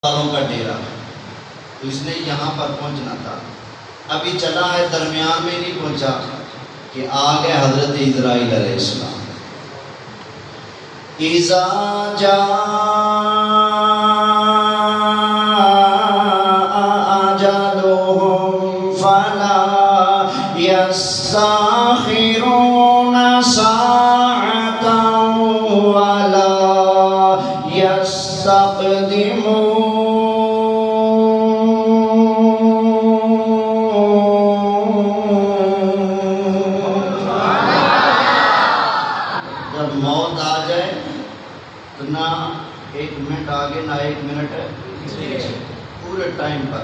والوں کا ڈیرا، تو اس نے یہاں پر پہنچنا تھا، ابھی چلا ہے درمیان میں نہیں پہنچا کہ آ گئے حضرت اسرائیل علیہ السلام۔ اِذَا جَاءَ أَجَلُهُمْ فَلَا يَسْتَأْخِرُونَ سَاعَةً وَلَا يَسْتَقْدِمُونَ۔ جب موت آ جائے تو نہ ایک منٹ آگے نہ ایک منٹ پیچھے، پورے ٹائم پر۔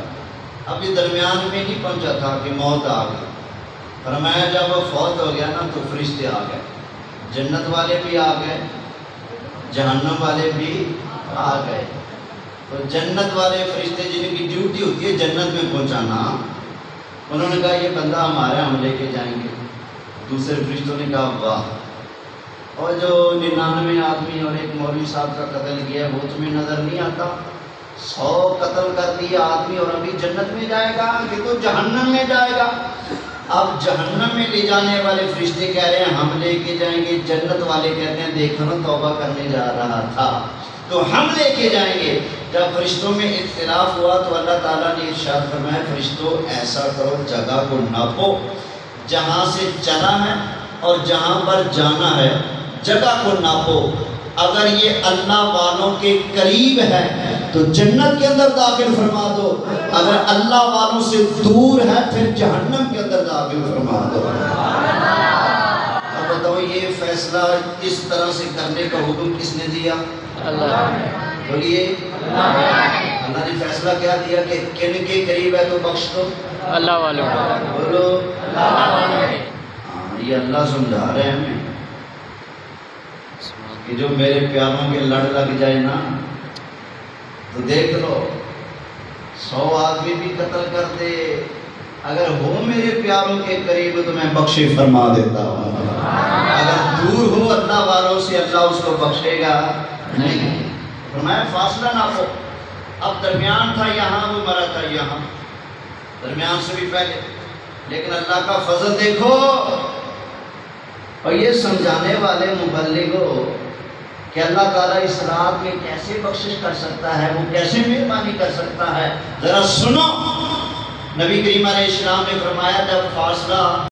ابھی درمیان میں نہیں پہنچا تھا کہ موت آ گئی، فرمایا جب وہ فوت ہو گیا نا تو فرشتے آ گئے، جنت والے بھی آ گئے، جہنم والے بھی آ گئے۔ تو جنت والے فرشتے جن کی ڈیوٹی ہوتی ہے جنت میں پہنچانا، انہوں نے کہا یہ بندہ ہمارے ہم لے کے جائیں گے۔ دوسرے فرشتوں نے کہا واہ، اور جو 99 آدمی اور ایک مولوی صاحب کا قتل کیا وہ تمہیں نظر نہیں آتا؟ 100 قتل کر دیا آدمی اور ابھی جنت میں جائے گا کہ تو جہنم میں جائے گا؟ اب جہنم میں لے جانے والے فرشتے کہہ رہے ہیں ہم لے کے جائیں گے، جنت والے کہتے ہیں دیکھو نا توبہ کرنے جا رہا تھا تو ہم لے کے جائیں گے۔ جب فرشتوں میں اختلاف ہوا تو اللہ تعالیٰ نے ارشاد فرمایا فرشتوں ایسا کرو جگہ کو ناپو، جہاں سے چلا ہے اور جہاں پر جانا ہے جگہ کو ناپو، اگر یہ اللہ والوں کے قریب ہے تو جنت کے اندر داخل فرما دو، اگر اللہ والوں سے دور ہے پھر جہنم کے اندر داخل فرما دو۔ اب بتاؤ یہ فیصلہ اس طرح سے کرنے کا حکم کس نے دیا؟ اللہ نے۔ بولیے اللہ نے فیصلہ کیا دیا کہ کن کے قریب ہے تو بخش دو؟ اللہ والوں۔ بولو اللہ والوں۔ یہ اللہ سمجھا رہے ہیں ہمیں کہ جو میرے پیاروں کے لڑ لگ جائے نا تو دیکھ لو 100 آدمی بھی قتل کر دے، اگر ہو میرے پیاروں کے قریب تو میں بخشے فرما دیتا ہوں، اگر دور ہو اللہ والوں سے اللہ اس کو بخشے گا نہیں۔ فرمایا فاصلہ نہ ہو، اب درمیان تھا یہاں وہ مرا تھا یہاں، درمیان سے بھی پہلے، لیکن اللہ کا فضل دیکھو۔ اور یہ سمجھانے والے مبلغوں کہ اللہ تعالیٰ اس رات میں کیسے بخشش کر سکتا ہے، وہ کیسے مہربانی کر سکتا ہے، ذرا سنو۔ نبی کریم علیہ السلام نے فرمایا جب فاصلہ